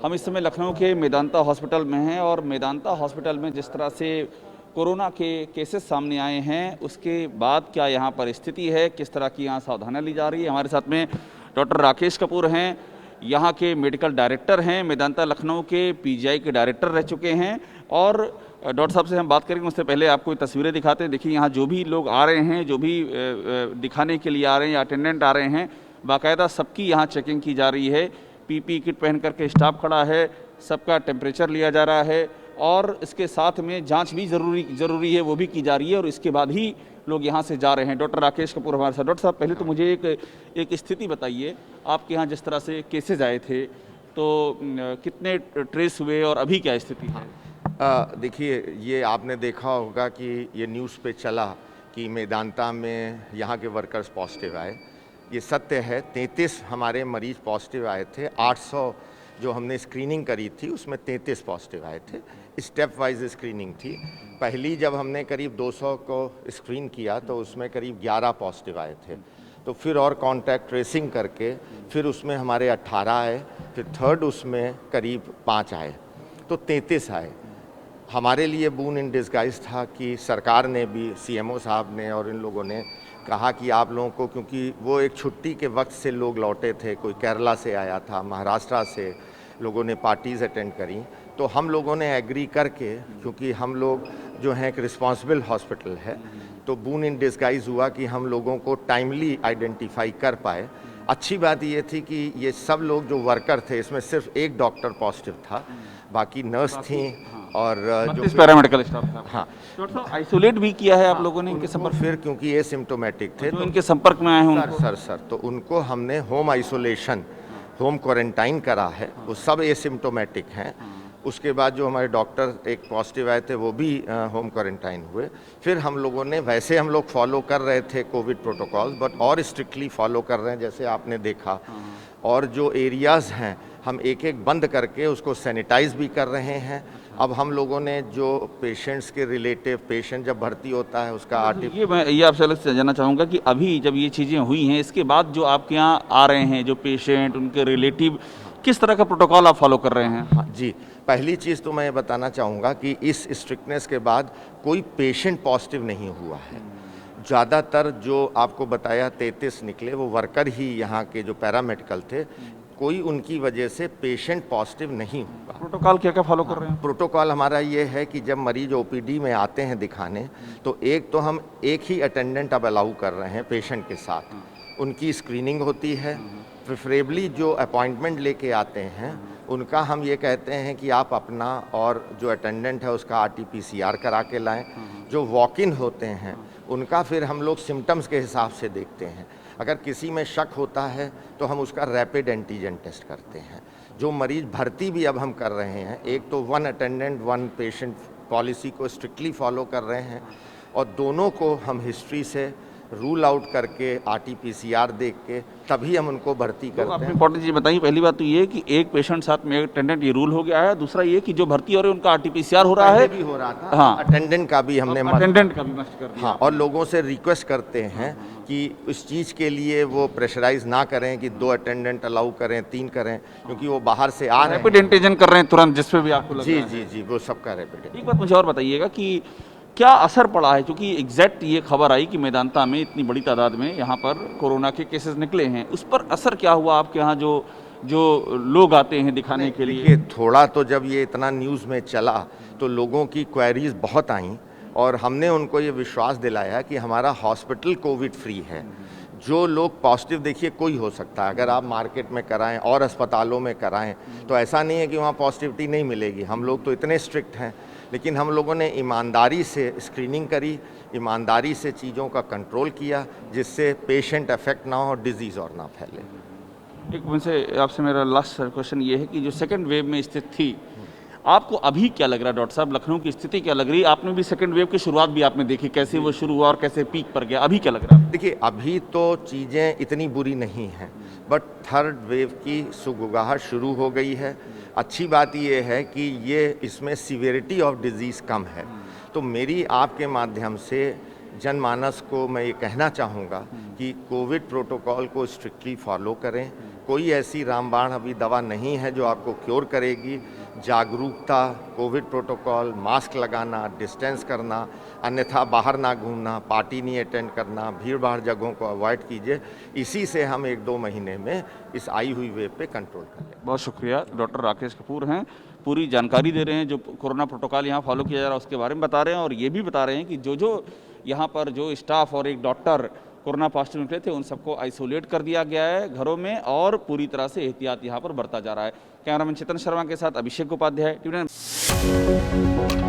हम इस समय लखनऊ के मेदांता हॉस्पिटल में हैं और मेदांता हॉस्पिटल में जिस तरह से कोरोना के केसेस सामने आए हैं उसके बाद क्या यहाँ पर स्थिति है, किस तरह की यहाँ सावधानियाँ ली जा रही है। हमारे साथ में डॉक्टर राकेश कपूर हैं, यहाँ के मेडिकल डायरेक्टर हैं, मेदांता लखनऊ के पीजीआई के डायरेक्टर रह चुके हैं। और डॉक्टर साहब से हम बात करेंगे उससे पहले आपको ये तस्वीरें दिखाते हैं। देखिए यहाँ जो भी लोग आ रहे हैं, जो भी दिखाने के लिए आ रहे हैं या अटेंडेंट आ रहे हैं, बाकायदा सबकी यहाँ चेकिंग की जा रही है। पीपी किट पहन करके स्टाफ खड़ा है, सबका टेम्परेचर लिया जा रहा है और इसके साथ में जांच भी ज़रूरी है, वो भी की जा रही है और इसके बाद ही लोग यहाँ से जा रहे हैं। डॉक्टर राकेश कपूर हमारे साथ। डॉक्टर साहब पहले तो मुझे एक स्थिति बताइए, आपके यहाँ जिस तरह से केसेज आए थे तो कितने ट्रेस हुए और अभी क्या स्थिति है? देखिए, ये आपने देखा होगा कि ये न्यूज़ पे चला कि मेदांता में यहाँ के वर्कर्स पॉजिटिव आए। ये सत्य है, 33 हमारे मरीज पॉजिटिव आए थे। 800 जो हमने स्क्रीनिंग करी थी उसमें 33 पॉजिटिव आए थे। स्टेप वाइज स्क्रीनिंग थी। पहली जब हमने करीब 200 को स्क्रीन किया तो उसमें करीब 11 पॉजिटिव आए थे। तो फिर और कॉन्टैक्ट ट्रेसिंग करके फिर उसमें हमारे 18 आए, फिर थर्ड उसमें करीब 5 आए, तो 33 आए। हमारे लिए बून इन डिस्गाइज था कि सरकार ने भी, सीएमओ साहब ने और इन लोगों ने कहा कि आप लोगों को, क्योंकि वो एक छुट्टी के वक्त से लोग लौटे थे, कोई केरला से आया था, महाराष्ट्र से लोगों ने पार्टीज़ अटेंड करी, तो हम लोगों ने एग्री करके, क्योंकि हम लोग जो हैं एक रिस्पॉन्सिबल हॉस्पिटल है, तो बून इन डिस्गाइज हुआ कि हम लोगों को टाइमली आइडेंटिफाई कर पाए। अच्छी बात ये थी कि ये सब लोग जो वर्कर थे, इसमें सिर्फ एक डॉक्टर पॉजिटिव था, बाकी नर्स थी और जो पैरामेडिकल स्टाफ था। हाँ, डॉक्टर साहब आइसोलेट भी किया है आप लोगों ने इनके संपर्क? फिर क्योंकि ये सिम्टोमेटिक थे जो तो इनके संपर्क में आए हैं सर तो उनको हमने होम आइसोलेशन, होम क्वारंटाइन करा है। वो सब एसिम्टोमेटिक हैं। उसके बाद जो हमारे डॉक्टर एक पॉजिटिव आए थे वो भी होम क्वारंटाइन हुए। फिर हम लोगों ने, वैसे हम लोग फॉलो कर रहे थे कोविड प्रोटोकॉल, बट और स्ट्रिक्टली फॉलो कर रहे हैं जैसे आपने देखा। और जो एरियाज़ हैं हम एक एक बंद करके उसको सैनिटाइज भी कर रहे हैं। अब हम लोगों ने जो पेशेंट्स के रिलेटिव, पेशेंट जब भर्ती होता है उसका मैं ये आपसे अलग से जानना चाहूँगा कि अभी जब ये चीज़ें हुई हैं इसके बाद जो आपके यहाँ आ रहे हैं जो पेशेंट, उनके रिलेटिव, किस तरह का प्रोटोकॉल आप फॉलो कर रहे हैं? हाँ जी, पहली चीज़ तो मैं ये बताना चाहूँगा कि इस स्ट्रिक्टनेस के बाद कोई पेशेंट पॉजिटिव नहीं हुआ है। ज़्यादातर जो आपको बताया 33 निकले वो वर्कर ही यहाँ के जो पैरामेडिकल थे, कोई उनकी वजह से पेशेंट पॉजिटिव नहीं हुआ। प्रोटोकॉल क्या क्या फॉलो कर रहे हैं? प्रोटोकॉल हमारा ये है कि जब मरीज ओपीडी में आते हैं दिखाने, तो हम एक ही अटेंडेंट अब अलाउ कर रहे हैं पेशेंट के साथ। उनकी स्क्रीनिंग होती है। प्रेफरेबली जो अपॉइंटमेंट लेके आते हैं उनका हम ये कहते हैं कि आप अपना और जो अटेंडेंट है उसका आरटीपीसीआर करा के लाएं। जो वॉक इन होते हैं उनका फिर हम लोग सिम्टम्स के हिसाब से देखते हैं। अगर किसी में शक होता है तो हम उसका रैपिड एंटीजन टेस्ट करते हैं। जो मरीज भर्ती भी अब हम कर रहे हैं, एक तो 1 अटेंडेंट 1 पेशेंट पॉलिसी को स्ट्रिक्टली फॉलो कर रहे हैं और दोनों को हम हिस्ट्री से रूल आउट करके आरटीपीसीआर देख के तभी हम उनको भर्ती करते हैं। आपने इंपॉर्टेंट चीज़ बताइए। पहली बात तो ये कि एक पेशेंट साथ में एक अटेंडेंट, ये रूल हो गया है। दूसरा ये कि जो भर्ती हो रहे हैं उनका आरटीपीसीआर हो रहा है, भी हो रहा था। हाँ, अटेंडेंट का भी हमने अटेंडेंट का भी मस्ट कर दिया। हाँ, और लोगों से रिक्वेस्ट करते हैं कि इस चीज़ के लिए वो प्रेशराइज ना करें कि 2 अटेंडेंट अलाउ करें, 3 करें, क्योंकि वो बाहर से आ रहे हैं। रैपिड एंटीजन कर रहे हैं तुरंत, जिस पे भी आपको लग जी रहा है। जी, वो सबका रैपिड। एक बात मुझे और बताइएगा कि क्या असर पड़ा है, क्योंकि एग्जैक्ट ये खबर आई कि मेदांता में इतनी बड़ी तादाद में यहाँ पर कोरोना के केसेस निकले हैं, उस पर असर क्या हुआ आपके यहाँ जो लोग आते हैं दिखाने के लिए? थोड़ा तो जब ये इतना न्यूज़ में चला तो लोगों की क्वेरीज बहुत आईं और हमने उनको ये विश्वास दिलाया कि हमारा हॉस्पिटल कोविड फ्री है। जो लोग पॉजिटिव, देखिए कोई हो सकता है, अगर आप मार्केट में कराएं और अस्पतालों में कराएं तो ऐसा नहीं है कि वहाँ पॉजिटिविटी नहीं मिलेगी। हम लोग तो इतने स्ट्रिक्ट हैं, लेकिन हम लोगों ने ईमानदारी से स्क्रीनिंग करी, ईमानदारी से चीज़ों का कंट्रोल किया जिससे पेशेंट अफेक्ट ना हो, डिजीज़ और ना फैले। एक मुझसे आपसे मेरा लास्ट क्वेश्चन ये है कि जो सेकेंड वेव में स्थित थी, आपको अभी क्या लग रहा है डॉक्टर साहब, लखनऊ की स्थिति क्या लग रही है? आपने भी सेकंड वेव की शुरुआत भी आपने देखी, कैसे वो शुरू हुआ और कैसे पीक पर गया, अभी क्या लग रहा है? देखिए, अभी तो चीज़ें इतनी बुरी नहीं हैं, बट थर्ड वेव की सुगबुगाहट शुरू हो गई है। अच्छी बात ये है कि ये इसमें सीवियरिटी ऑफ डिजीज़ कम है। तो मेरी आपके माध्यम से जनमानस को मैं ये कहना चाहूँगा कि कोविड प्रोटोकॉल को स्ट्रिक्टली फॉलो करें, कोई ऐसी रामबाण अभी दवा नहीं है जो आपको क्योर करेगी। जागरूकता, कोविड प्रोटोकॉल, मास्क लगाना, डिस्टेंस करना, अन्यथा बाहर ना घूमना, पार्टी नहीं अटेंड करना, भीड़ भाड़ जगहों को अवॉइड कीजिए। इसी से हम 1-2 महीने में इस आई हुई वेव पे कंट्रोल कर लेंगे। बहुत शुक्रिया। डॉक्टर राकेश कपूर हैं, पूरी जानकारी दे रहे हैं, जो कोरोना प्रोटोकॉल यहाँ फॉलो किया जा रहा है उसके बारे में बता रहे हैं, और ये भी बता रहे हैं कि जो यहाँ पर जो स्टाफ और एक डॉक्टर कोरोना पॉजिटिव निकले थे उन सबको आइसोलेट कर दिया गया है घरों में, और पूरी तरह से एहतियात यहाँ पर बरता जा रहा है। कैमरामैन चेतन शर्मा के साथ अभिषेक उपाध्याय, टीवी 9।